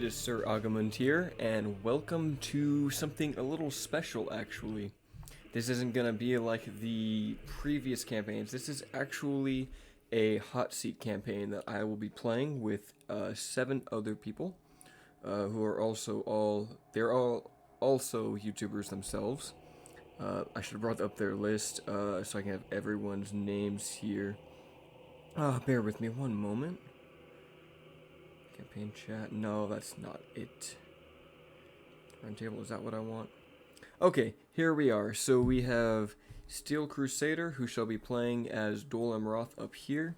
is Sir Agamund here, and welcome to something a little special, actually. This isn't gonna be like the previous campaigns. This is actually a Hotseat campaign that I will be playing with 7 other people, who are they're all also YouTubers themselves. I should have brought up their list, so I can have everyone's names here. Bear with me one moment. Campaign chat. No, that's not it. Turntable, is that what I want? Okay, here we are. So we have Steel Crusader, who shall be playing as Dol Amroth up here.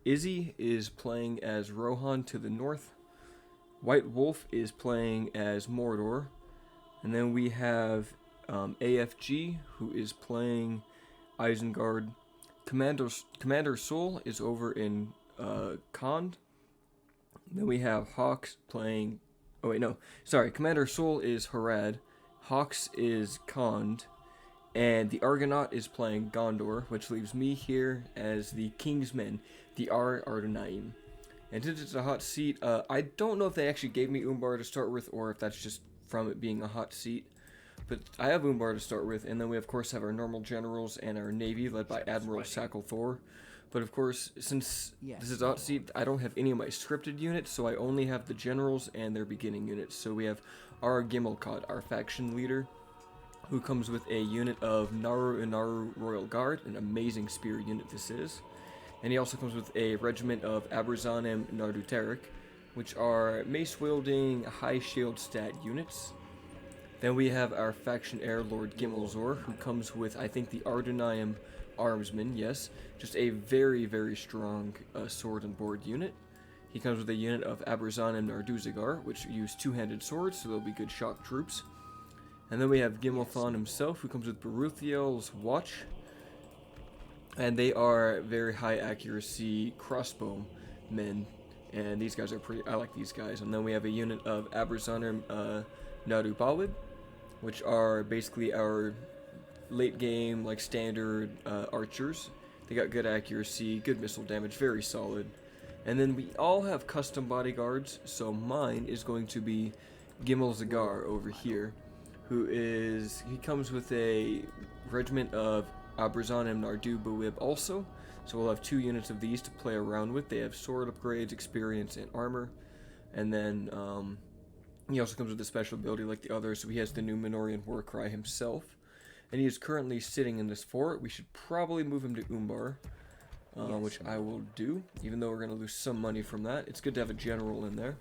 Izzy is playing as Rohan to the north. White Wolf is playing as Mordor. And then we have AFG, who is playing Isengard. Commander Soul is over in Khand. Then we have Hawks playing... Oh wait, no. Sorry, Commander Soul is Harad. Hawks is Khand. And the Argonaut is playing Gondor, which leaves me here as the King's Men, the Ar-Adunaim. And since it's a hot seat, I don't know if they actually gave me Umbar to start with, or if that's just from it being a hot seat. But I have Umbar to start with, and then we of course have our normal generals and our navy, led by Admiral Sackle Thor. But of course, since this is hot seat, I don't have any of my scripted units, so I only have the generals and their beginning units. So we have Ar-Gimmelkot, our faction leader, who comes with a unit of Naru and Naru Royal Guard, an amazing spear unit this is. And he also comes with a regiment of Ar-Adunaim Narduterik, which are mace-wielding, high shield stat units. Then we have our faction heir, Lord Gimmelzor, who comes with, I think, the Ar-Adunaim Armsman, yes, just a very, very strong sword and board unit. He comes with a unit of Ar-Adunaim Narduzigar, which use two-handed swords, so they'll be good shock troops. And then we have Gimmelthon himself, who comes with Beruthiel's Watch, and they are very high accuracy crossbow men, and these guys are I like these guys. And then we have a unit of Ar-Adunaim Narubawid, which are basically our late game, like standard archers. They got good accuracy, good missile damage, very solid. And then we all have custom bodyguards, so mine is going to be Gimel Zagar over here, he comes with a regiment of Ar-Adunaim Nardu Buwib also, so we'll have 2 units of these to play around with. They have sword upgrades, experience, and armor. And then he also comes with a special ability like the others, so he has the Númenórean Warcry himself. And he is currently sitting in this fort. We should probably move him to Umbar, which I will do, even though we're going to lose some money from that. It's good to have a general in there.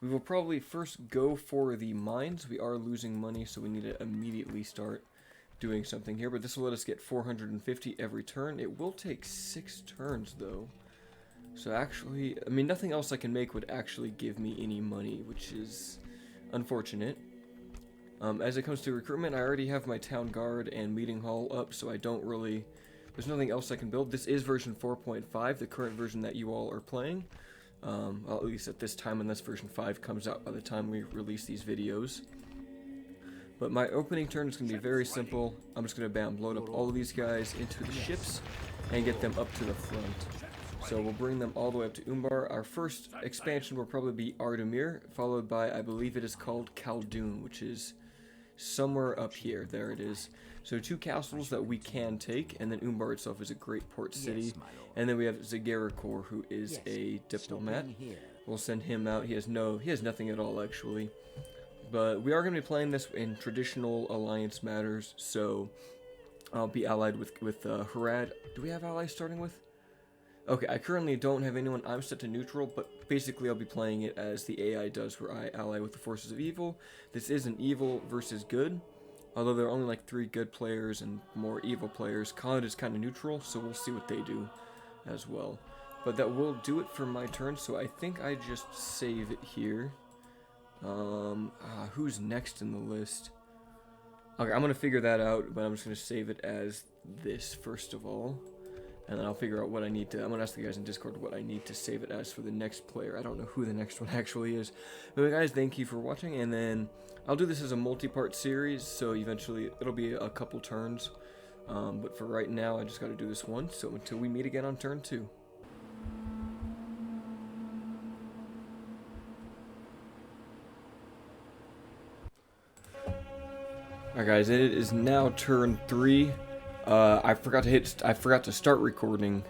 We will probably first go for the mines. We are losing money, so we need to immediately start doing something here. But this will let us get 450 every turn. It will take 6 turns, though. So actually, I mean, nothing else I can make would actually give me any money, which is unfortunate. As it comes to recruitment, I already have my town guard and meeting hall up, so there's nothing else I can build. This is version 4.5, the current version that you all are playing. Well, at least at this time, unless version 5 comes out by the time we release these videos. But my opening turn is going to be very simple. I'm just going to load up all of these guys into the ships and get them up to the front. So we'll bring them all the way up to Umbar. Our first expansion will probably be Ardumir, followed by, I believe it is called Khaldun, which is somewhere up here. There it is. So 2 castles that we can take, and then Umbar itself is a great port city. And then we have Zagarikor, who is a diplomat. We'll send him out. He has nothing at all, actually. But we are going to be playing this in traditional alliance matters, so I'll be allied with Harad. Do we have allies starting with? Okay, I currently don't have anyone. I'm set to neutral, but basically I'll be playing it as the AI does, where I ally with the forces of evil. This is an evil versus good, although there are only like 3 good players and more evil players. Khand is kind of neutral, so we'll see what they do as well. But that will do it for my turn, so I think I just save it here. Who's next in the list? Okay, I'm going to figure that out, but I'm just going to save it as this first of all. And then I'll figure out what I need to... I'm going to ask the guys in Discord what I need to save it as for the next player. I don't know who the next one actually is. But guys, thank you for watching. And then I'll do this as a multi-part series. So eventually it'll be a couple turns. But for right now, I just got to do this once. So until we meet again on turn 2. Alright guys, it is now turn 3. I forgot to start recording,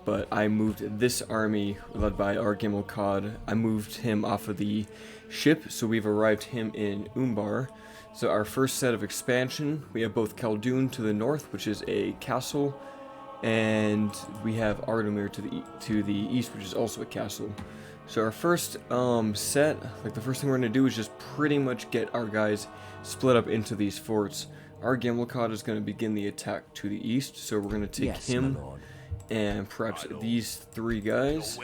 but I moved this army led by Ar-Adunaim. I moved him off of the ship, so we've arrived him in Umbar. So our first set of expansion, we have both Khaldun to the north, which is a castle, and we have Ar-Adunaim to the east, which is also a castle. So our first set, the first thing we're going to do is just pretty much get our guys split up into these forts. Ar-Adunaim is going to begin the attack to the east, so we're going to take him and perhaps these 3 guys.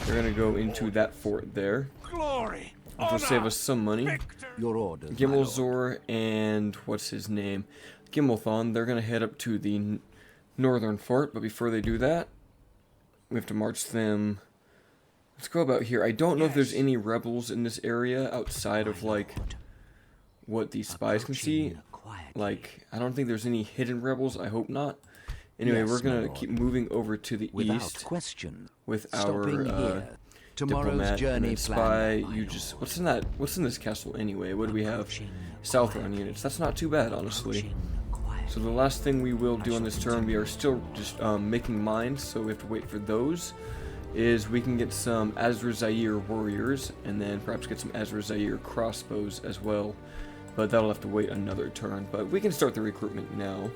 They're going to go into that fort there, which will save us some money. Gimmelzor and what's his name? Gimmelthon, they're going to head up to the northern fort, but before they do that, we have to march them. Let's go about here. I don't know if there's any rebels in this area outside of what these spies can see. I don't think there's any hidden rebels. I hope not. Anyway, we're gonna keep moving over to the east with our diplomat and then spy. What's in this castle anyway? What do we have? Southron units. That's not too bad, honestly. So the last thing we will do on this turn, we are still just making mines, so we have to wait for those. Is we can get some Azra warriors, and then perhaps get some Azra crossbows as well. But that'll have to wait another turn. But we can start the recruitment now.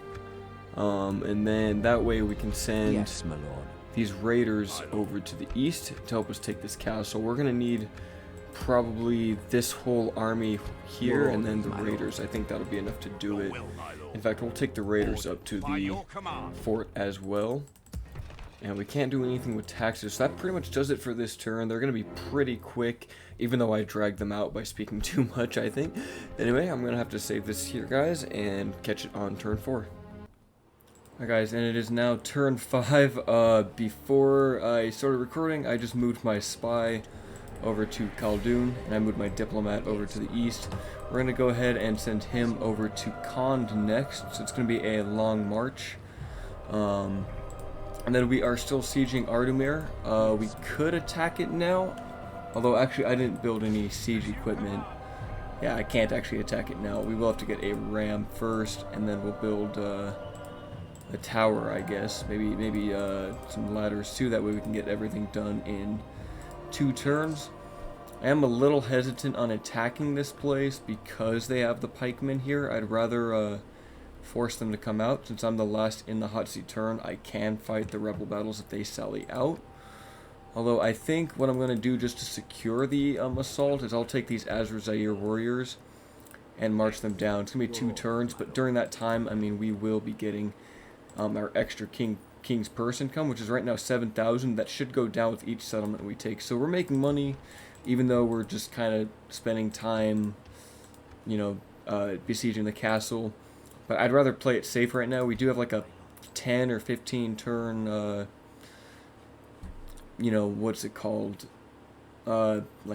And then that way we can send these raiders over to the east to help us take this castle. We're going to need probably this whole army here and then the raiders. I think that'll be enough to do it. In fact, we'll take the raiders up to the fort as well. And we can't do anything with taxes, so that pretty much does it for this turn. They're going to be pretty quick, even though I dragged them out by speaking too much, I think. Anyway, I'm going to have to save this here, guys, and catch it on turn 4. Alright, guys, and it is now turn 5. Before I started recording, I just moved my spy over to Khaldun, and I moved my diplomat over to the east. We're going to go ahead and send him over to Khand next, so it's going to be a long march. And then we are still sieging Ar-Adunaim. We could attack it now, although actually I didn't build any siege equipment. Yeah, I can't actually attack it now. We will have to get a ram first, and then we'll build a tower, I guess. Maybe some ladders too. That way we can get everything done in 2 turns. I am a little hesitant on attacking this place because they have the pikemen here. I'd rather force them to come out. Since I'm the last in the Hotseat turn, I can fight the rebel battles if they sally out. Although I think what I'm going to do just to secure the assault is I'll take these Azra warriors and march them down. It's going to be 2 turns, but during that time, I mean, we will be getting our extra king's purse income, which is right now 7,000. That should go down with each settlement we take. So we're making money, even though we're just kind of spending time, besieging the castle. But I'd rather play it safe right now. We do have a 10 or 15 turn, what's it called?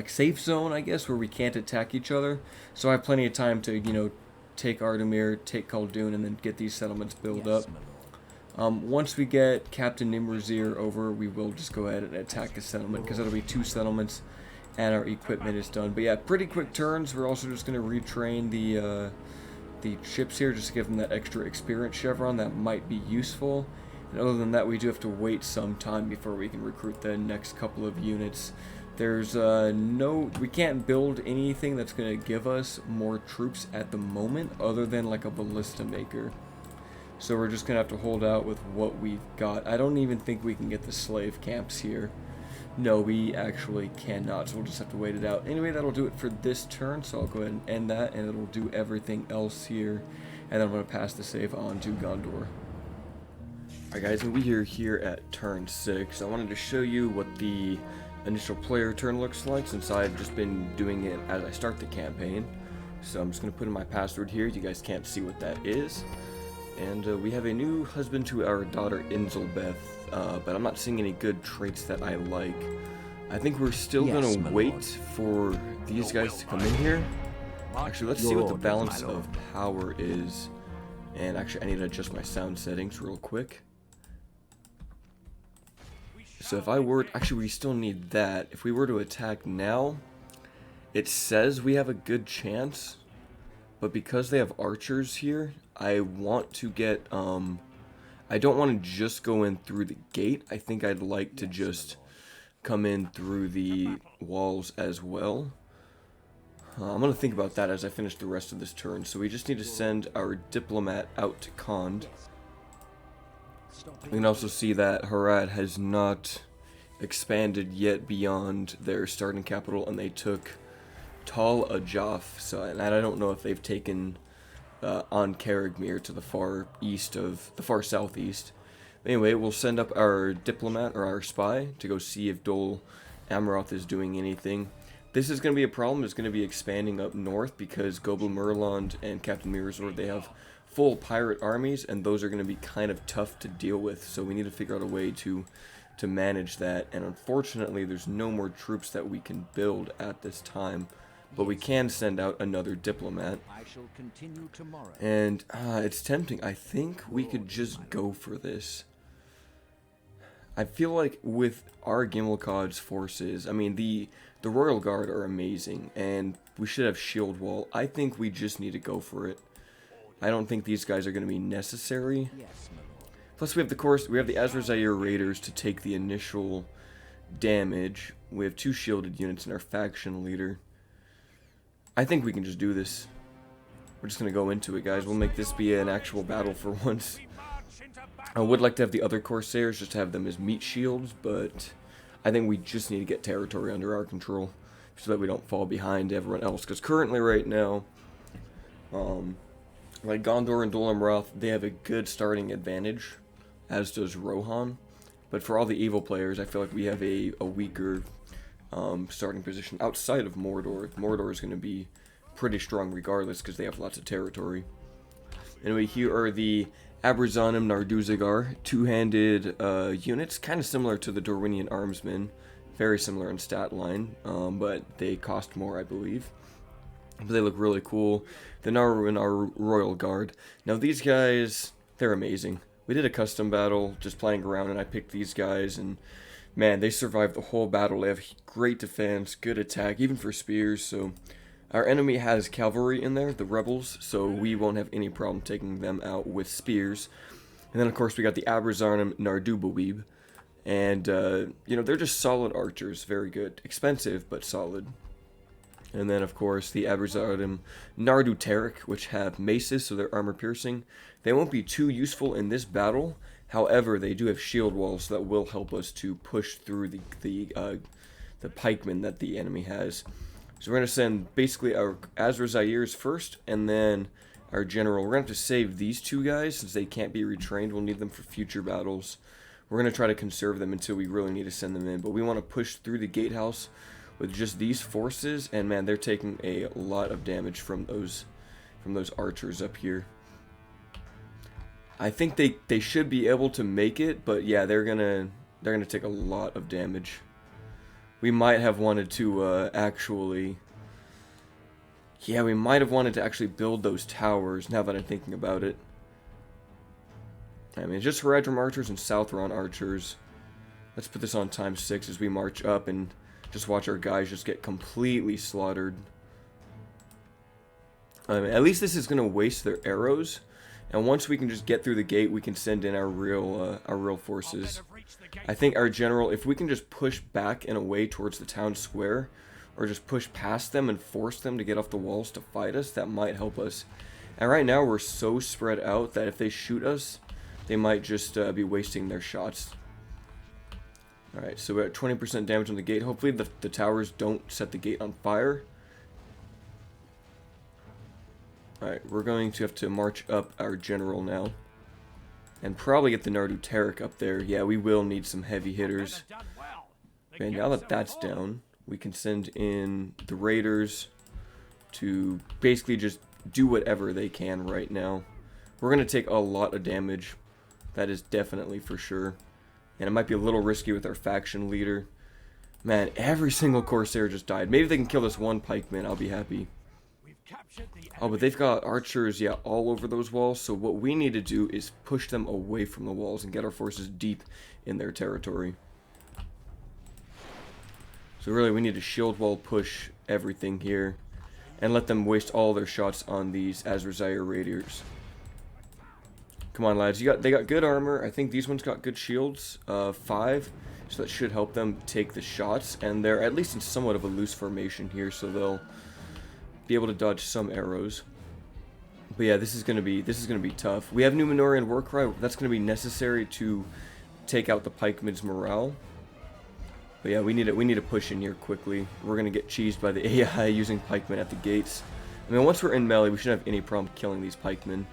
Safe zone, I guess, where we can't attack each other. So I have plenty of time to, take Ar-Adunaim, take Khaldun, and then get these settlements built up. Once we get Captain Nimrazir over, we will just go ahead and attack the settlement, because it'll be 2 settlements, and our equipment is done. But yeah, pretty quick turns. We're also just going to retrain the ships here, just to give them that extra experience chevron that might be useful. And other than that, we do have to wait some time before we can recruit the next couple of units. There's we can't build anything that's going to give us more troops at the moment, other than a ballista maker. So we're just going to have to hold out with what we've got. I don't even think we can get the slave camps here. No, we actually cannot, so we'll just have to wait it out. Anyway, that'll do it for this turn, so I'll go ahead and end that, and it'll do everything else here. And then I'm going to pass the save on to Gondor. Alright guys, and we are here at turn 6. I wanted to show you what the initial player turn looks like, since I've just been doing it as I start the campaign. So I'm just going to put in my password here. You guys can't see what that is. And we have a new husband to our daughter Inzelbeth, but I'm not seeing any good traits that I like. I think we're still going to wait for these guys to come in here. Actually, let's see what the balance of power is. And actually, I need to adjust my sound settings real quick. So if I were... Actually, we still need that. If we were to attack now, it says we have a good chance. but because they have archers here, I want to get, I don't want to just go in through the gate. I think I'd like to just come in through the walls as well. I'm going to think about that as I finish the rest of this turn. So we just need to send our diplomat out to Khand. We can also see that Harad has not expanded yet beyond their starting capital, and they took Tal Ajaf. So, and I don't know if they've taken on Karagmir to the far east of the far southeast. Anyway, we'll send up our diplomat or our spy to go see if Dol Amroth is doing anything. This is going to be a problem. It's going to be expanding up north because Gobel Merland and Captain Mirazor, they have full pirate armies, and those are going to be kind of tough to deal with. So we need to figure out a way to manage that. And unfortunately, there's no more troops that we can build at this time. But we can send out another diplomat. I shall continue tomorrow. And it's tempting. I think we could just go for this. I feel like with our Gimmelkad's forces, I mean, the Royal Guard are amazing, and we should have shield wall. I think we just need to go for it. I don't think these guys are going to be necessary. Plus, we have the Azrazair Raiders to take the initial damage. We have 2 shielded units in our faction leader. I think we can just do this. We're just going to go into it, guys. We'll make this be an actual battle for once. I would like to have the other Corsairs, just to have them as meat shields, but I think we just need to get territory under our control so that we don't fall behind everyone else. Because currently, right now, like Gondor and Dol Amroth, they have a good starting advantage, as does Rohan. But for all the evil players, I feel like we have a weaker starting position outside of Mordor. Mordor is going to be pretty strong regardless because they have lots of territory. Anyway, here are the Ar-Adunaim Narduzagar, 2-handed units, kind of similar to the Dorwinian Armsmen, very similar in stat line, but they cost more, I believe. But they look really cool. Then our Royal Guard. Now these guys, they're amazing. We did a custom battle just playing around, and I picked these guys, and man, they survived the whole battle. They have great defense, good attack, even for spears, so our enemy has cavalry in there, the rebels, so we won't have any problem taking them out with spears. And then, of course, we got the Ar-Adunaim Nardubawib. And, you know, they're just solid archers, very good. Expensive, but solid. And then, of course, the Ar-Adunaim Narduterik, which have maces, so they're armor-piercing. They won't be too useful in this battle. However, they do have shield walls that will help us to push through the pikemen that the enemy has. So we're going to send basically our Azrazairs first, and then our general. We're going to have to save these 2 guys since they can't be retrained. We'll need them for future battles. We're going to try to conserve them until we really need to send them in. But we want to push through the gatehouse with just these forces, and man, they're taking a lot of damage from those archers up here. I think they should be able to make it, but yeah, they're gonna take a lot of damage. We might have wanted to actually... Yeah, we might have wanted to actually build those towers, now that I'm thinking about it. I mean, just Haradrim archers and Southron archers. Let's put this on ×6 as we march up and just watch our guys just get completely slaughtered. I mean, at least this is going to waste their arrows. And once we can just get through the gate, we can send in our real forces. I think our general, if we can just push back and away towards the town square, or just push past them and force them to get off the walls to fight us, that might help us. And right now we're so spread out that if they shoot us, they might just be wasting their shots. Alright, so we're at 20% damage on the gate. Hopefully the towers don't set the gate on fire. Alright, we're going to have to march up our general now. And probably get the Narduterik up there. Yeah, we will need some heavy hitters. Okay, now that that's down, we can send in the raiders to basically just do whatever they can right now. We're going to take a lot of damage. That is definitely for sure. And it might be a little risky with our faction leader. Man, every single Corsair just died. Maybe they can kill this one pikeman, I'll be happy. Oh, but they've got archers, yeah, all over those walls. So what we need to do is push them away from the walls and get our forces deep in their territory. So really, we need to shield wall push everything here. and let them waste all their shots on these Azrazyr Raiders. Come on, lads. They got good armor. I think these ones got good shields. 5. So that should help them take the shots. And they're at least in somewhat of a loose formation here, so they'll be able to dodge some arrows. But yeah, this is gonna be tough. We have Numenorian Warcry. That's gonna be necessary to take out the pikemen's morale. But yeah, we need to push in here quickly. We're gonna get cheesed by the AI using pikemen at the gates. I mean, once we're in melee, we shouldn't have any problem killing these pikemen.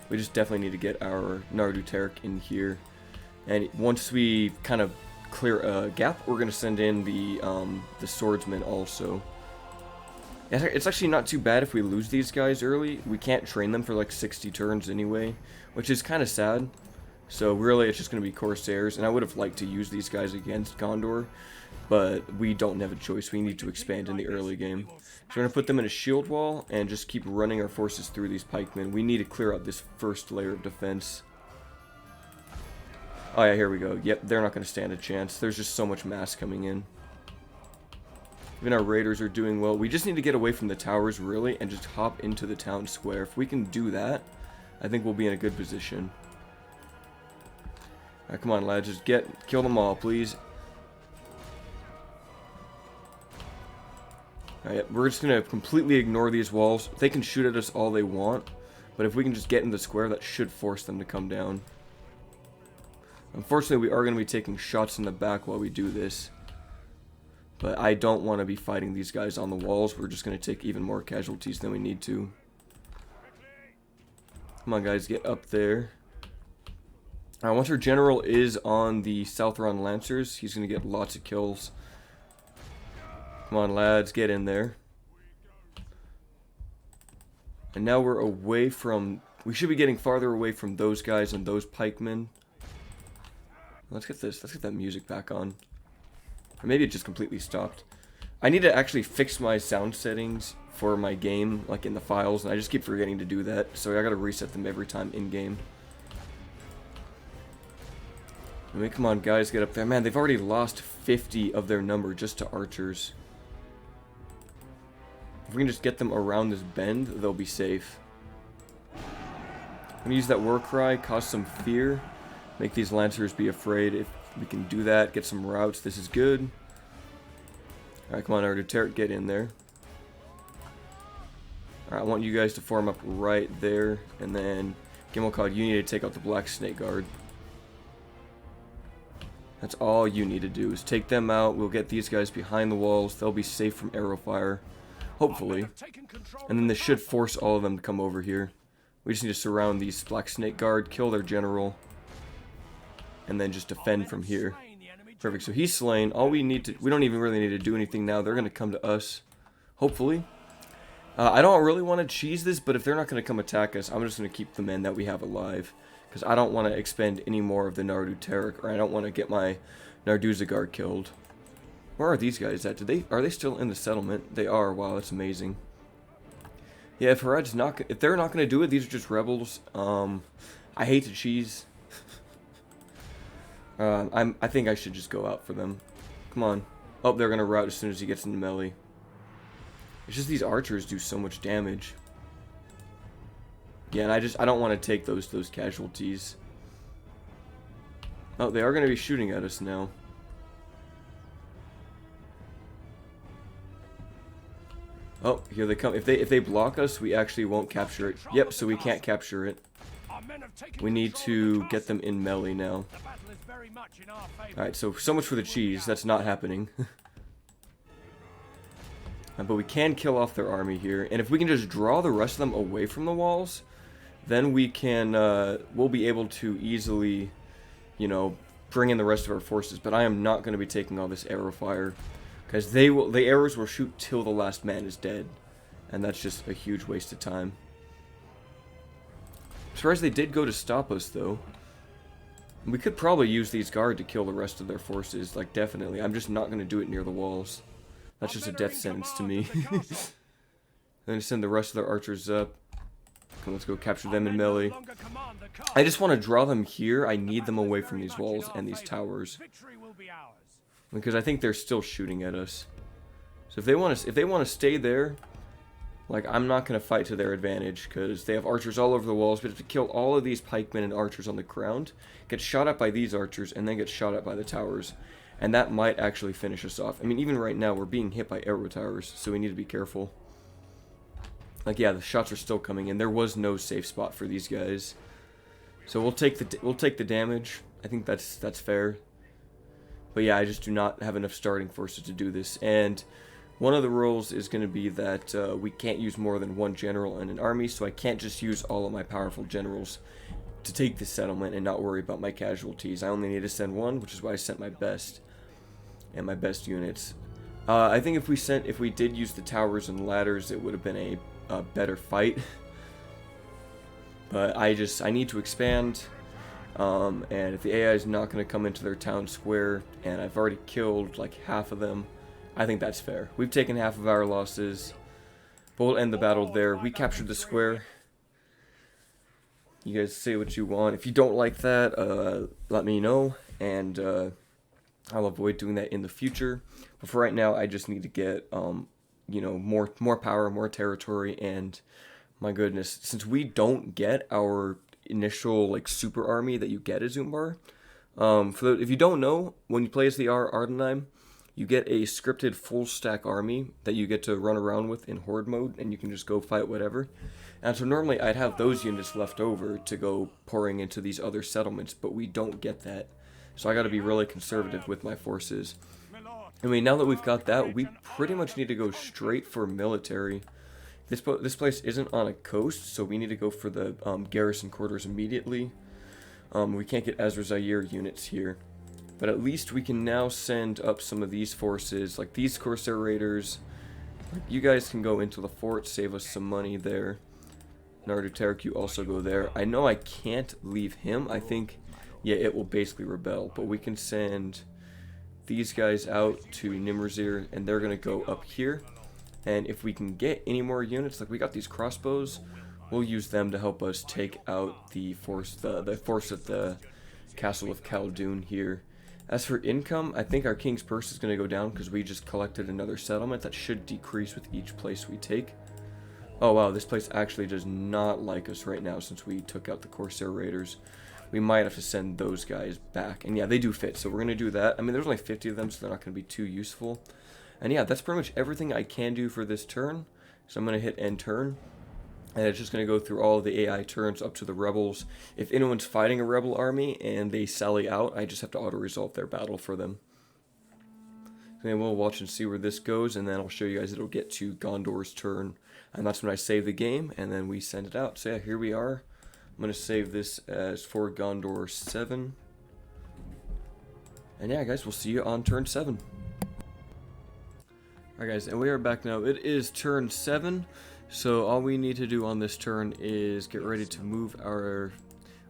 We just definitely need to get our Ar-Adunaim in here. And once we kind of clear a gap, we're going to send in the swordsmen also. It's actually not too bad if we lose these guys early. We can't train them for like 60 turns anyway, which is kind of sad. So really, it's just going to be Corsairs. And I would have liked to use these guys against Gondor, but we don't have a choice. We need to expand in the early game. So we're going to put them in a shield wall and just keep running our forces through these pikemen. We need to clear out this first layer of defense. Oh yeah, here we go. Yep, they're not going to stand a chance. There's just so much mass coming in. Even our raiders are doing well. We just need to get away from the towers, really, and just hop into the town square. If we can do that, I think we'll be in a good position. Alright, come on, lads. Just kill them all, please. Alright, we're just going to completely ignore these walls. They can shoot at us all they want, but if we can just get in the square, that should force them to come down. Unfortunately, we are going to be taking shots in the back while we do this. But I don't want to be fighting these guys on the walls. We're just going to take even more casualties than we need to. Come on, guys, get up there. Once our general is on the Southron Lancers, he's going to get lots of kills. Come on, lads, get in there. And now we're away from... We should be getting farther away from those guys and those pikemen. Let's get that music back on. Or maybe it just completely stopped. I need to actually fix my sound settings for my game, like in the files, and I just keep forgetting to do that, so I gotta reset them every time in-game. I mean, come on, guys, get up there. Man, they've already lost 50 of their number just to archers. If we can just get them around this bend, they'll be safe. I'm gonna use that war cry, cause some fear. Make these lancers be afraid. If we can do that, get some routes, this is good. Alright, come on, Ar-Adunaim, get in there. Alright, I want you guys to form up right there. And then, Gimmelcod, you need to take out the Black Snake Guard. That's all you need to do, is take them out. We'll get these guys behind the walls. They'll be safe from arrow fire. Hopefully. And then this should force all of them to come over here. We just need to surround these Black Snake Guard, kill their general, and then just defend from here. Perfect, so he's slain. All we need to... We don't even really need to do anything now. They're going to come to us. Hopefully. I don't really want to cheese this, but if they're not going to come attack us, I'm just going to keep the men that we have alive. Because I don't want to expend any more of the Ar-Adunaim, or I don't want to get my Ar-Adunaim killed. Where are these guys at? Are they still in the settlement? They are. Wow, that's amazing. Yeah, if Harad's not... If they're not going to do it, these are just rebels. I hate to cheese... I think I should just go out for them. Come on. Oh, they're gonna rout as soon as he gets into melee. It's just these archers do so much damage. Yeah, and I don't want to take those casualties. Oh, they are gonna be shooting at us now. Oh, here they come. If they block us, we actually won't capture it. Yep, so we can't capture it. We need to get them in melee now. Alright, so much for the cheese. That's not happening. But we can kill off their army here. And if we can just draw the rest of them away from the walls, then we can, we'll be able to easily, you know, bring in the rest of our forces. But I am not going to be taking all this arrow fire. Because the arrows will shoot till the last man is dead. And that's just a huge waste of time. I'm surprised they did go to stop us, though. We could probably use these guard to kill the rest of their forces, like, definitely. I'm just not going to do it near the walls. That's just a death sentence to me. Then send the rest of their archers up. Okay, let's go capture them in melee. I just want to draw them here. I need them away from these walls and these towers. Because I think they're still shooting at us. So if they want to stay there, like, I'm not going to fight to their advantage, because they have archers all over the walls. We have to kill all of these pikemen and archers on the ground, get shot at by these archers, and then get shot at by the towers. And that might actually finish us off. I mean, even right now, we're being hit by arrow towers, so we need to be careful. Like, yeah, the shots are still coming in. There was no safe spot for these guys. So we'll take the damage. I think that's fair. But yeah, I just do not have enough starting forces to do this. And one of the rules is going to be that we can't use more than one general in an army, so I can't just use all of my powerful generals to take this settlement and not worry about my casualties. I only need to send one, which is why I sent my best and my best units. I think if we did use the towers and ladders, it would have been a better fight. But I need to expand. And if the AI is not going to come into their town square, and I've already killed like half of them, I think that's fair. We've taken half of our losses, but we'll end the battle there. We captured the square. You guys say what you want. If you don't like that, let me know, and I'll avoid doing that in the future. But for right now, I just need to get, you know, more power, more territory, and my goodness, since we don't get our initial like super army that you get as Umbar, if you don't know, when you play as the Ar-Adunaim, you get a scripted full stack army that you get to run around with in horde mode, and you can just go fight whatever. And so normally I'd have those units left over to go pouring into these other settlements, but we don't get that. So I got to be really conservative with my forces. I mean, now that we've got that, we pretty much need to go straight for military. This place isn't on a coast, so we need to go for the garrison quarters immediately. We can't get Ezra Zaire units here. But at least we can now send up some of these forces, like these Corsair Raiders. You guys can go into the fort, save us some money there. Nardutarek, you also go there. I know I can't leave him. I think, yeah, it will basically rebel. But we can send these guys out to Nimrzir, and they're going to go up here. And if we can get any more units, like we got these crossbows, we'll use them to help us take out the force at the Castle of Khaldun here. As for income, I think our King's Purse is going to go down because we just collected another settlement. That should decrease with each place we take. Oh wow, this place actually does not like us right now since we took out the Corsair Raiders. We might have to send those guys back. And yeah, they do fit, so we're going to do that. I mean, there's only 50 of them, so they're not going to be too useful. And yeah, that's pretty much everything I can do for this turn. So I'm going to hit end turn. And it's just going to go through all of the AI turns up to the rebels. If anyone's fighting a rebel army and they sally out, I just have to auto-resolve their battle for them. So then we'll watch and see where this goes, and then I'll show you guys it'll get to Gondor's turn. And that's when I save the game, and then we send it out. So yeah, here we are. I'm going to save this as for Gondor 7. And yeah, guys, we'll see you on turn 7. Alright guys, and we are back now. It is turn 7. So all we need to do on this turn is get ready to move our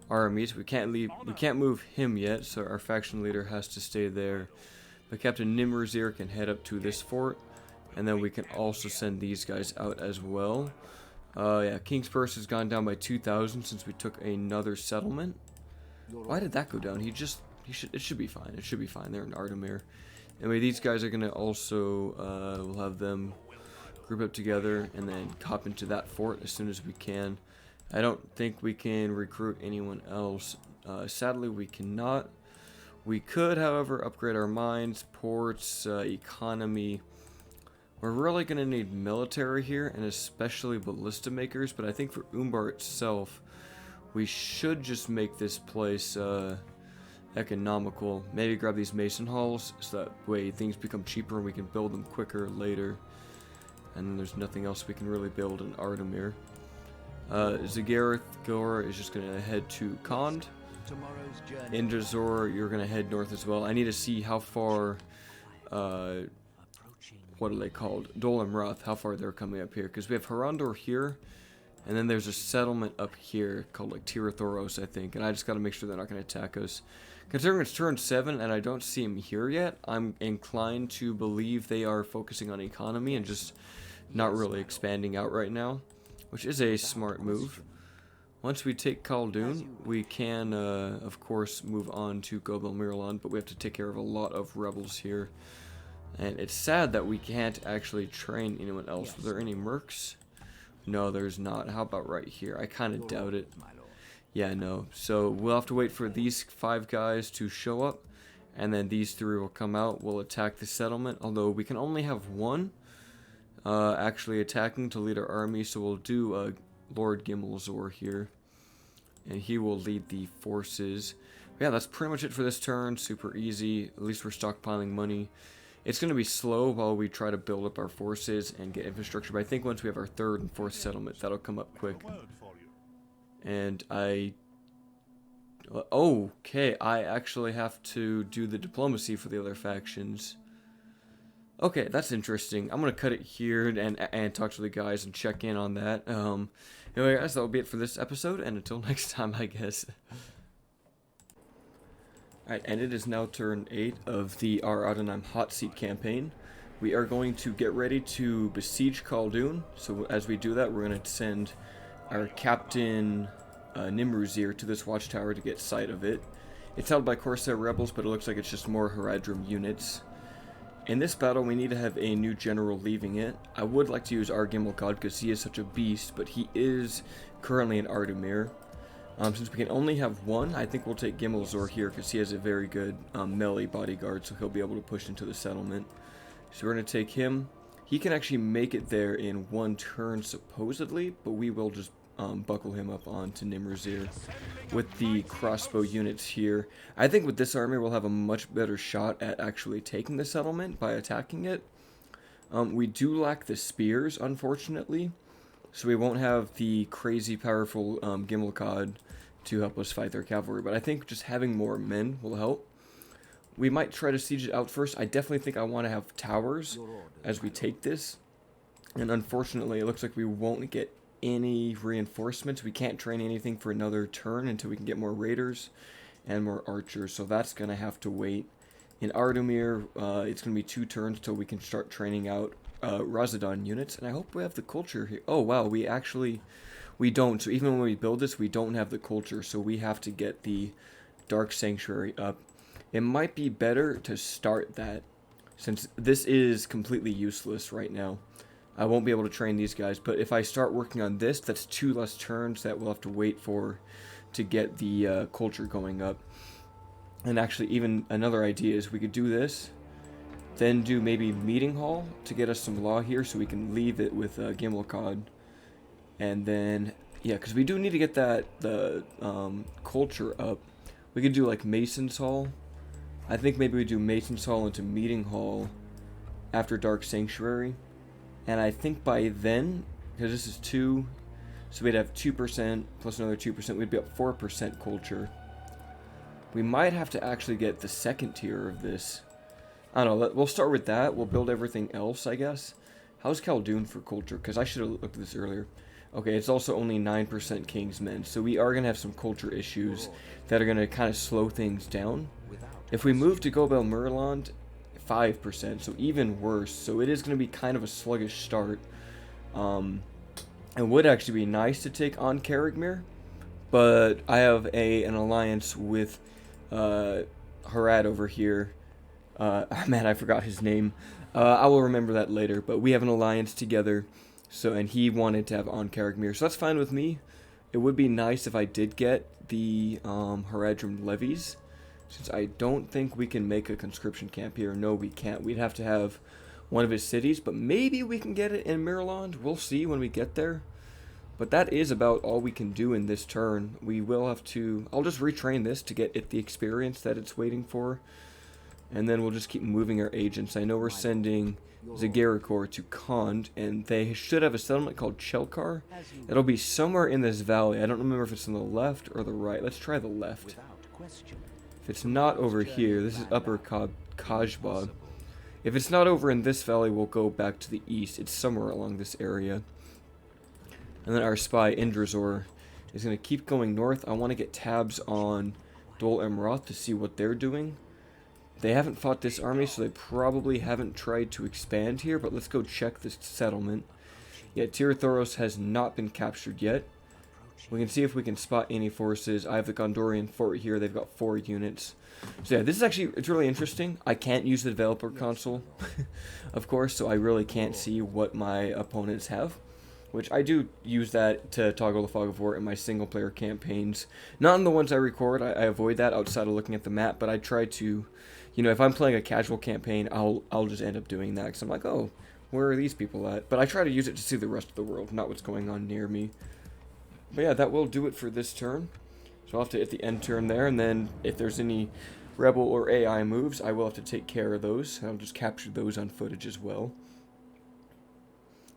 armies. We can't move him yet, so our faction leader has to stay there. But Captain Nimrzir can head up to this fort, and then we can also send these guys out as well. Yeah, King's Purse has gone down by 2,000 since we took another settlement. Why did that go down? It should be fine. It should be fine. They're in Artemir. Anyway, these guys are gonna also we'll have them group up together and then hop into that fort as soon as we can. I don't think we can recruit anyone else. Sadly, we cannot. We could, however, upgrade our mines, ports, economy. We're really going to need military here, and especially ballista makers, but I think for Umbar itself, we should just make this place economical. Maybe grab these mason halls, so that way things become cheaper and we can build them quicker later. And then there's nothing else we can really build in Artemir. Zagareth Gor is just going to head to Khand. In Jazor, you're going to head north as well. I need to see how far, what are they called? Dol Amroth, how far they're coming up here. Because we have Harandor here, and then there's a settlement up here called like Tirathoros, I think. And I just got to make sure they're not going to attack us. Considering it's turn 7 and I don't see them here yet, I'm inclined to believe they are focusing on economy and just not really expanding out right now, which is a smart move. Once we take Khaldun, we can, of course, move on to Gobel Miralon, but we have to take care of a lot of rebels here. And it's sad that we can't actually train anyone else. Yes. Are there any mercs? No, there's not. How about right here? I kind of doubt it. Yeah, no. So we'll have to wait for these 5 guys to show up. And then these 3 will come out. We'll attack the settlement. Although we can only have 1 actually attacking to lead our army. So we'll do Lord Gimmelzor here. And he will lead the forces. But yeah, that's pretty much it for this turn. Super easy. At least we're stockpiling money. It's going to be slow while we try to build up our forces and get infrastructure. But I think once we have our 3rd and 4th settlement, that'll come up quick. And okay, I actually have to do the diplomacy for the other factions. Okay, that's interesting. I'm going to cut it here and talk to the guys and check in on that. Anyway, guys, that'll be it for this episode. And until next time, I guess. Alright, and it is now turn 8 of the Ar-Adunaim Hotseat campaign. We are going to get ready to besiege Khaldun. So as we do that, we're going to send our captain Nimruzir to this watchtower to get sight of it. It's held by Corsair rebels, but it looks like it's just more Haradrim units. In this battle, we need to have a new general leaving it. I would like to use Ar-Gimmelkad because he is such a beast, but he is currently in Ardumir. Since we can only have 1, I think we'll take Gimmelzor here because he has a very good melee bodyguard, so he'll be able to push into the settlement. So we're going to take him. He can actually make it there in 1 turn, supposedly, but we will just buckle him up onto Nimruzir with the crossbow units here. I think with this army, we'll have a much better shot at actually taking the settlement by attacking it. We do lack the spears, unfortunately, so we won't have the crazy powerful Gimmelkad to help us fight their cavalry, but I think just having more men will help. We might try to siege it out first. I definitely think I want to have towers as we take this, and unfortunately it looks like we won't get any reinforcements. We can't train anything for another turn until we can get more raiders and more archers, so that's going to have to wait. In Ardumir, it's going to be 2 turns till we can start training out Razadon units, and I hope we have the culture here. Oh wow, we don't. So even when we build this, we don't have the culture, so we have to get the Dark Sanctuary up. It might be better to start that, since this is completely useless right now. I won't be able to train these guys, but if I start working on this, that's 2 less turns that we'll have to wait for to get the culture going up. And actually, even another idea is we could do this, then do maybe Meeting Hall to get us some law here, so we can leave it with Gimmelkad. And then, yeah, because we do need to get the culture up. We could do like Mason's Hall. I think maybe we do Mason's Hall into Meeting Hall after Dark Sanctuary. And I think by then, because this is 2, so we'd have 2% plus another 2%, we'd be up 4% culture. We might have to actually get the 2nd tier of this. I don't know, we'll start with that. We'll build everything else, I guess. How's Khaldun for culture? Because I should have looked at this earlier. Okay, it's also only 9% Kingsmen, so we are going to have some culture issues that are going to kind of slow things down. If we move to Gobel Merland, 5%, so even worse. So it is going to be kind of a sluggish start. It would actually be nice to take on Caragmir, but I have an alliance with Harad over here. Man, I forgot his name. I will remember that later, but we have an alliance together. So, and he wanted to have on Caragmir, so that's fine with me. It would be nice if I did get the Haradrim levies, since I don't think we can make a conscription camp here. No, we can't. We'd have to have one of his cities, but maybe we can get it in Mirland. We'll see when we get there. But that is about all we can do in this turn. We will have to... I'll just retrain this to get it the experience that it's waiting for. And then we'll just keep moving our agents. I know we're sending Zagarikor to Khand, and they should have a settlement called Chelkar. It'll be somewhere in this valley. I don't remember if it's on the left or the right. Let's try the left. If it's not over here, this is Upper Kajba. If it's not over in this valley, we'll go back to the east. It's somewhere along this area. And then our spy, Indrazor, is going to keep going north. I want to get tabs on Dol Amroth to see what they're doing. They haven't fought this army, so they probably haven't tried to expand here, but let's go check this settlement. Yeah, Tirthoros has not been captured yet. We can see if we can spot any forces. I have the Gondorian fort here. They've got 4 units. So yeah, this is actually, it's really interesting. I can't use the developer console, of course, so I really can't see what my opponents have. Which I do use that to toggle the fog of war in my single player campaigns. Not in the ones I record, I avoid that outside of looking at the map, but I try to, you know, if I'm playing a casual campaign, I'll just end up doing that, because I'm like, oh, where are these people at? But I try to use it to see the rest of the world, not what's going on near me. But yeah, that will do it for this turn. So I'll have to hit the end turn there, and then if there's any rebel or AI moves, I will have to take care of those. I'll just capture those on footage as well.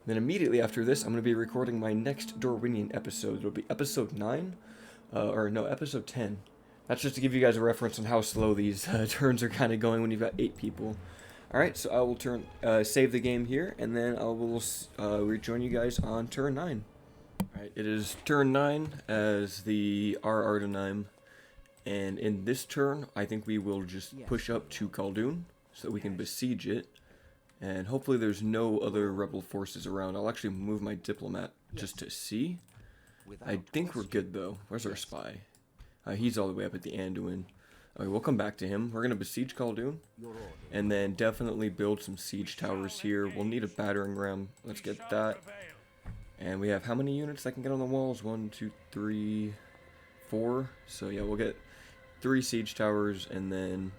Then immediately after this, I'm going to be recording my next Dorwinian episode. It'll be episode 9, or no, episode 10. That's just to give you guys a reference on how slow these turns are kind of going when you've got 8 people. Alright, so I will save the game here, and then I will rejoin you guys on turn 9. Alright, it is turn 9 as the Ar-Adunaim, and in this turn, I think we will just push up to Khaldun, so that we can besiege it. And hopefully there's no other rebel forces around. I'll actually move my diplomat just to see. I think we're good though. Where's our spy? He's all the way up at the Anduin. Okay, we'll come back to him. We're going to besiege Khaldun. And then definitely build some siege towers here. We'll need a battering ram. Let's get that. And we have how many units that can get on the walls? 1, 2, 3, 4. So yeah, we'll get 3 siege towers and then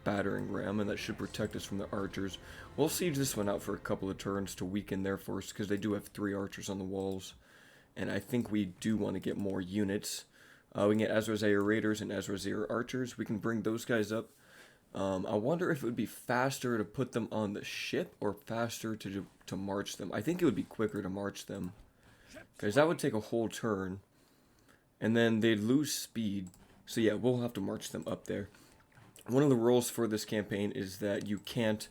battering ram, and that should protect us from the archers. We'll siege this one out for a couple of turns to weaken their force, because they do have 3 archers on the walls, and I think we do want to get more units. We can get Azrazair raiders and Azrazair archers. We can bring those guys up. I wonder if it would be faster to put them on the ship or faster to march them. I think it would be quicker to march them, because that would take a whole turn, and then they'd lose speed. So yeah, we'll have to march them up there. One of the rules for this campaign is that you can't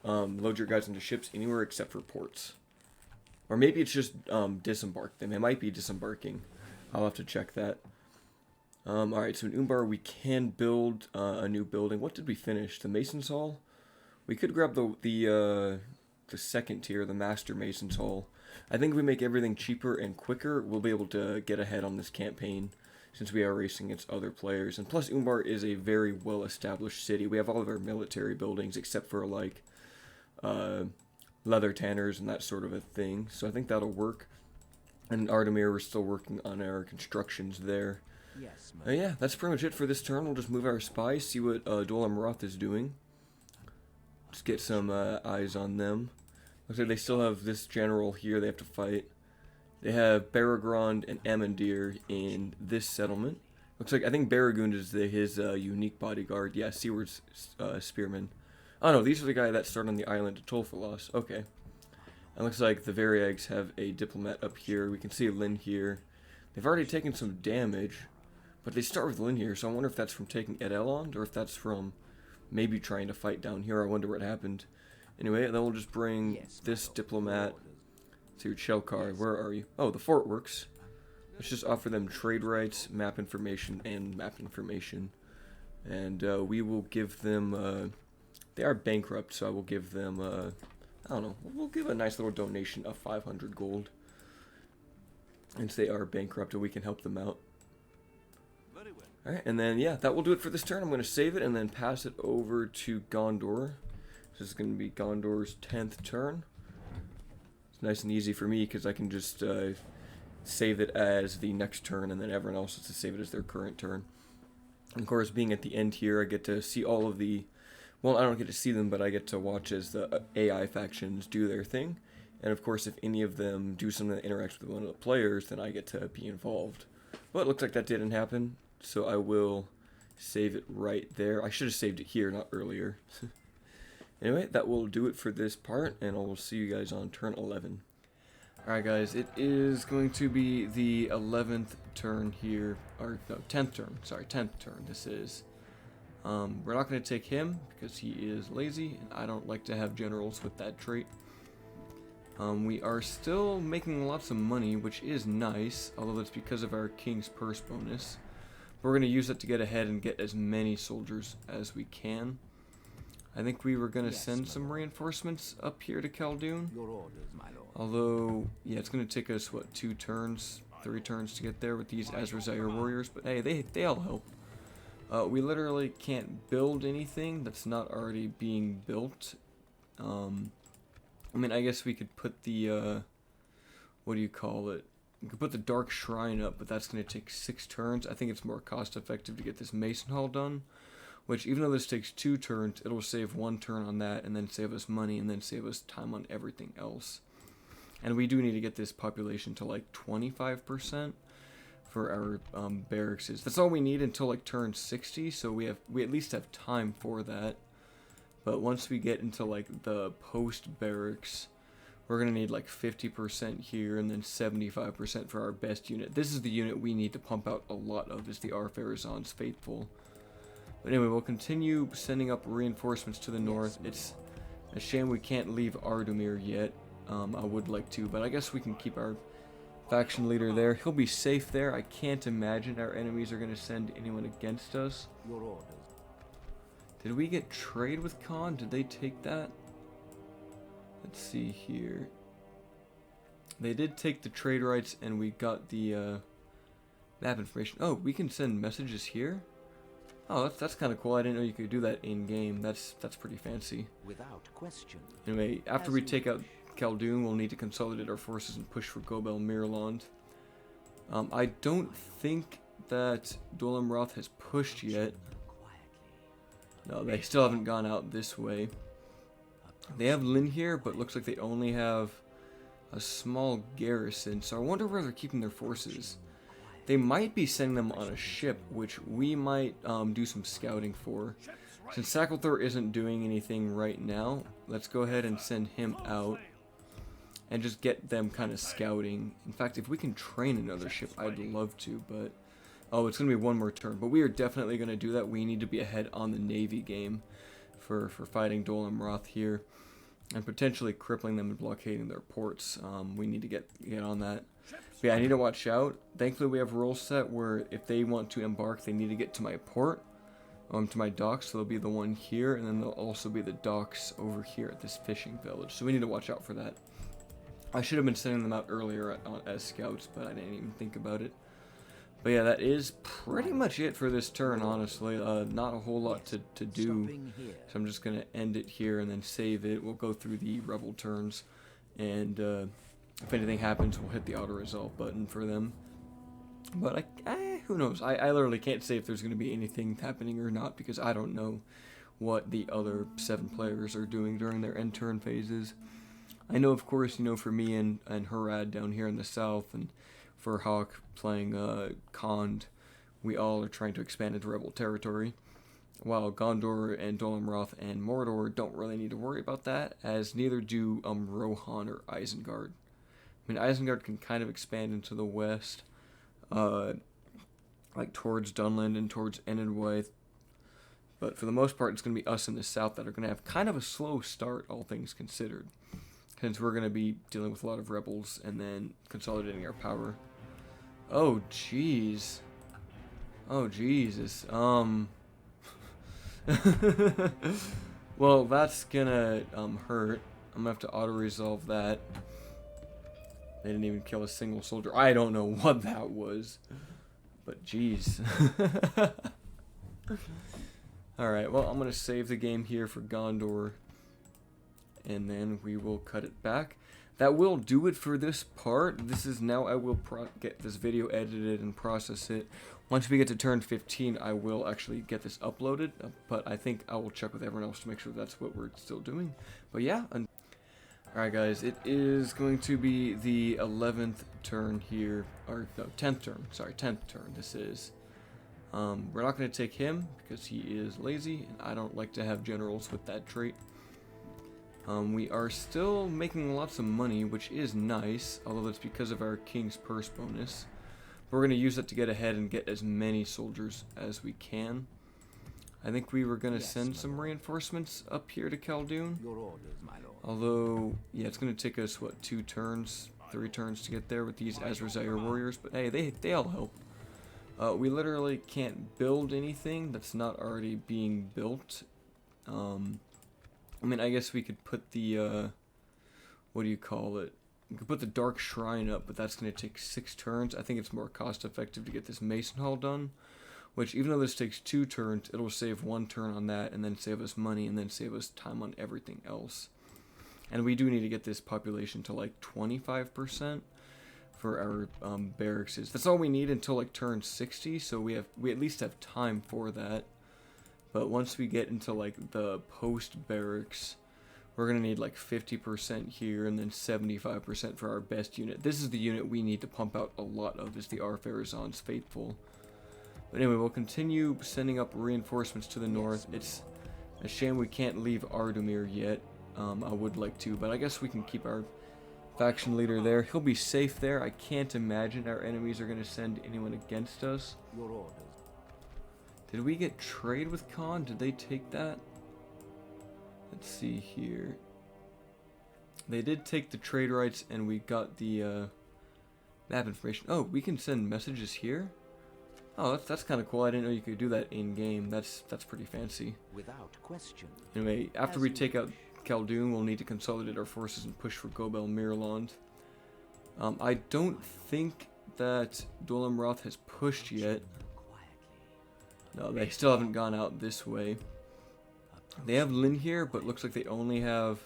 load your guys into ships anywhere except for ports. Or maybe it's just disembark them. It might be disembarking. I'll have to check that. Alright, so in Umbar we can build a new building. What did we finish? The Mason's Hall? We could grab the second tier, the Master Mason's Hall. I think if we make everything cheaper and quicker, we'll be able to get ahead on this campaign, since we are racing against other players. And plus, Umbar is a very well-established city. We have all of our military buildings, except for, like, leather tanners and that sort of a thing. So I think that'll work. And in Ardamir, we're still working on our constructions there. Yes, Yeah, that's pretty much it for this turn. We'll just move our spies, see what Dol Amroth is doing. Just get some eyes on them. Looks like they still have this general here they have to fight. They have Baragond and Amandir in this settlement. Looks like, I think Baragund is his unique bodyguard. Yeah, Seaward's spearman. Oh no, these are the guy that started on the island of Tolfalos. Okay. And looks like the Variags have a diplomat up here. We can see Lynn here. They've already taken some damage, but they start with Lynn here, so I wonder if that's from taking Ed Elond, or if that's from maybe trying to fight down here. I wonder what happened. Anyway, then we'll just bring this diplomat to Chelkar. Where are you? Oh, the fort works. Let's just offer them trade rights, map information, and map information. And we will give them, they are bankrupt, so I will give them, I don't know, we'll give a nice little donation of 500 gold. Since they are bankrupt, and we can help them out. Alright, and then, yeah, that will do it for this turn. I'm going to save it and then pass it over to Gondor. This is going to be Gondor's 10th turn. It's nice and easy for me, because I can just save it as the next turn, and then everyone else has to save it as their current turn. And of course, being at the end here, I get to see all of the... Well, I don't get to see them, but I get to watch as the AI factions do their thing. And of course, if any of them do something that interacts with one of the players, then I get to be involved. But it looks like that didn't happen, so I will save it right there. I should have saved it here, not earlier. Anyway, that will do it for this part, and I will see you guys on turn 11. Alright guys, it is going to be the 11th turn here, or no, 10th turn, sorry, 10th turn this is. We're not going to take him, because he is lazy, and I don't like to have generals with that trait. We are still making lots of money, which is nice, although that's because of our King's Purse bonus. We're going to use it to get ahead and get as many soldiers as we can. I think we were going to send some reinforcements up here to Khaldun. Your orders, my lord. Although, yeah, it's going to take us, what, 2 turns? 3 turns to get there with these Azrazair warriors, but hey, they all help. We literally can't build anything that's not already being built. I mean, I guess we could put the, what do you call it? We could put the Dark Shrine up, but that's going to take 6 turns. I think it's more cost effective to get this Mason Hall done, which even though this takes 2 turns, it'll save 1 turn on that, and then save us money, and then save us time on everything else. And we do need to get this population to like 25% for our barracks. That's all we need until like turn 60, so we at least have time for that. But once we get into like the post barracks, we're gonna need like 50% here and then 75% for our best unit. This is the unit we need to pump out a lot of, is the Ar-Pharazôn's Faithful. But anyway, we'll continue sending up reinforcements to the north. It's a shame we can't leave Ar-Adunaim yet. I would like to, but I guess we can keep our faction leader there. He'll be safe there. I can't imagine our enemies are going to send anyone against us. Your orders. Did we get trade with Khan? Did they take that? Let's see here. They did take the trade rights, and we got the map information. Oh, we can send messages here? Oh, that's kind of cool. I didn't know you could do that in-game. That's pretty fancy. Without question. Anyway, after we take out Khaldun, we'll need to consolidate our forces and push for Gobel Mirland. I don't think that Dol Amroth has pushed yet. No, they still haven't gone out this way. They have Lynn here, but looks like they only have a small garrison, so I wonder where they're keeping their forces. They might be sending them on a ship, which we might do some scouting for. Since Sacklethor isn't doing anything right now, let's go ahead and send him out and just get them kind of scouting. In fact, if we can train another ship, I'd love to, but oh, it's going to be 1 more turn. But we are definitely going to do that. We need to be ahead on the Navy game for fighting Dol Amroth here and potentially crippling them and blockading their ports. We need to get on that. But yeah, I need to watch out. Thankfully, we have rules set where if they want to embark, they need to get to my port, to my docks. So there'll be the one here, and then there'll also be the docks over here at this fishing village. So we need to watch out for that. I should have been sending them out earlier as scouts, but I didn't even think about it. But yeah, that is pretty much it for this turn, honestly. Not a whole lot to do. So I'm just going to end it here and then save it. We'll go through the rebel turns, and if anything happens, we'll hit the auto-resolve button for them. But who knows? I literally can't say if there's going to be anything happening or not, because I don't know what the other 7 players are doing during their end turn phases. I know, of course, for me and Harad down here in the south, and for Hawk playing Khand, we all are trying to expand into rebel territory, while Gondor and Dol Amroth and Mordor don't really need to worry about that, as neither do Rohan or Isengard. I mean, Isengard can kind of expand into the west, like towards Dunland and towards Enedwaith, but for the most part, it's going to be us in the south that are going to have kind of a slow start, all things considered, since we're going to be dealing with a lot of rebels and then consolidating our power. Oh, jeez. Oh, Jesus. Well, that's gonna hurt. I'm gonna have to auto-resolve that. They didn't even kill a single soldier. I don't know what that was. But, jeez. Alright, well, I'm gonna save the game here for Gondor, and then we will cut it back. That will do it for this part. This is now, I will get this video edited and process it. Once we get to turn 15, I will actually get this uploaded, but I think I will check with everyone else to make sure that's what we're still doing. But yeah, alright guys, it is going to be the 11th turn here, or no, 10th turn, sorry, 10th turn this is. We're not going to take him because he is lazy, and I don't like to have generals with that trait. We are still making lots of money, which is nice, although that's because of our King's Purse bonus. But we're going to use it to get ahead and get as many soldiers as we can. I think we were going to send some reinforcements up here to Khaldun. Your orders, my lord. Although, yeah, it's going to take us, what, 2 turns, 3 turns to get there with these Azrazair warriors. But hey, they all help. We literally can't build anything that's not already being built. I mean, I guess we could put the, what do you call it? We could put the Dark Shrine up, but that's going to take 6 turns. I think it's more cost effective to get this Mason Hall done. Which, even though this takes 2 turns, it'll save 1 turn on that, and then save us money, and then save us time on everything else. And we do need to get this population to like 25% for our barracks. That's all we need until like turn 60, so we at least have time for that. But once we get into like the post barracks, we're gonna need like 50% here, and then 75% for our best unit. This is the unit we need to pump out a lot of, is the Ar-Pharazôn's Faithful. But anyway, we'll continue sending up reinforcements to the north. It's a shame we can't leave Ar-Adunaim yet. I would like to, but I guess we can keep our faction leader there. He'll be safe there. I can't imagine our enemies are going to send anyone against us. Your orders. Did we get trade with Khan? Did they take that? Let's see here. They did take the trade rights, and we got the map information. Oh, we can send messages here? Oh, that's kind of cool. I didn't know you could do that in game. That's pretty fancy. Without question. Anyway, after we take out Khaldun, we'll need to consolidate our forces and push for Gobel Mirland. I don't think that Dol Amroth has pushed yet. No, they still haven't gone out this way. They have Lynn here, but looks like they only have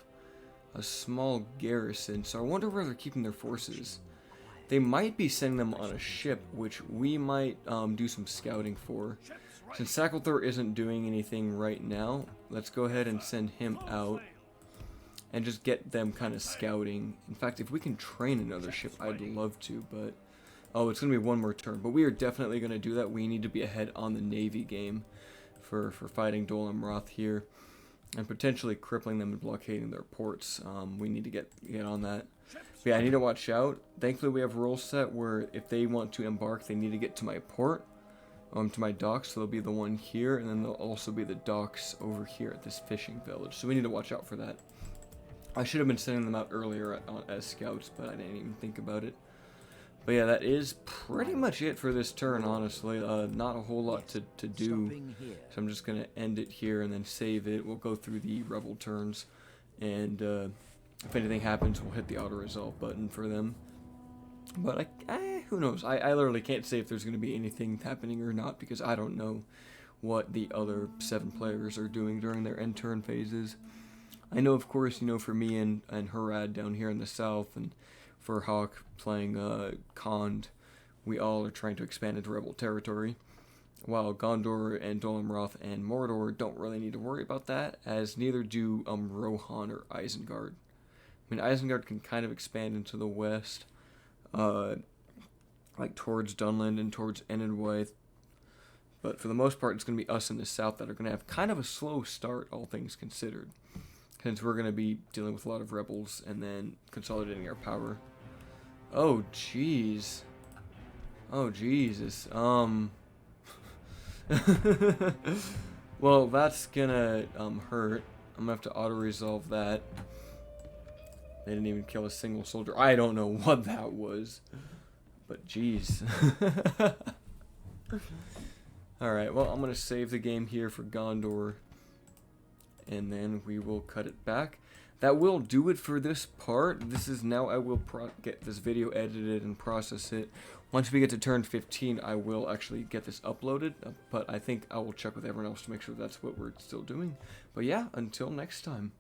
a small garrison, so I wonder where they're keeping their forces. They might be sending them on a ship, which we might do some scouting for. Since Sacklethor isn't doing anything right now, let's go ahead and send him out and just get them kind of scouting. In fact, if we can train another ship, I'd love to, but... Oh, it's going to be 1 more turn, but we are definitely going to do that. We need to be ahead on the Navy game for fighting Dol Amroth here and potentially crippling them and blockading their ports. We need to get on that. But yeah, I need to watch out. Thankfully, we have rules set where if they want to embark, they need to get to my port, to my docks. So there'll be the one here, and then there'll also be the docks over here at this fishing village. So we need to watch out for that. I should have been sending them out earlier as scouts, but I didn't even think about it. But yeah, that is pretty much it for this turn, honestly. Not a whole lot to do. So I'm just going to end it here and then save it. We'll go through the rebel turns, and if anything happens, we'll hit the auto-resolve button for them. But who knows? I literally can't say if there's going to be anything happening or not, because I don't know what the other 7 players are doing during their end turn phases. I know, of course, for me and Harad down here in the south, and for Hawk playing Khand, we all are trying to expand into rebel territory, while Gondor and Dol Amroth and Mordor don't really need to worry about that, as neither do Rohan or Isengard. I mean, Isengard can kind of expand into the west, like towards Dunland and towards Enedwaith, but for the most part, it's going to be us in the south that are going to have kind of a slow start, all things considered, since we're going to be dealing with a lot of rebels and then consolidating our power. Oh, jeez. Oh, Jesus. Well, that's gonna hurt. I'm gonna have to auto-resolve that. They didn't even kill a single soldier. I don't know what that was. But, jeez. Alright, well, I'm gonna save the game here for Gondor, and then we will cut it back. That will do it for this part. This is now, I will get this video edited and process it. Once we get to turn 15, I will actually get this uploaded, but I think I will check with everyone else to make sure that's what we're still doing. But yeah, until next time.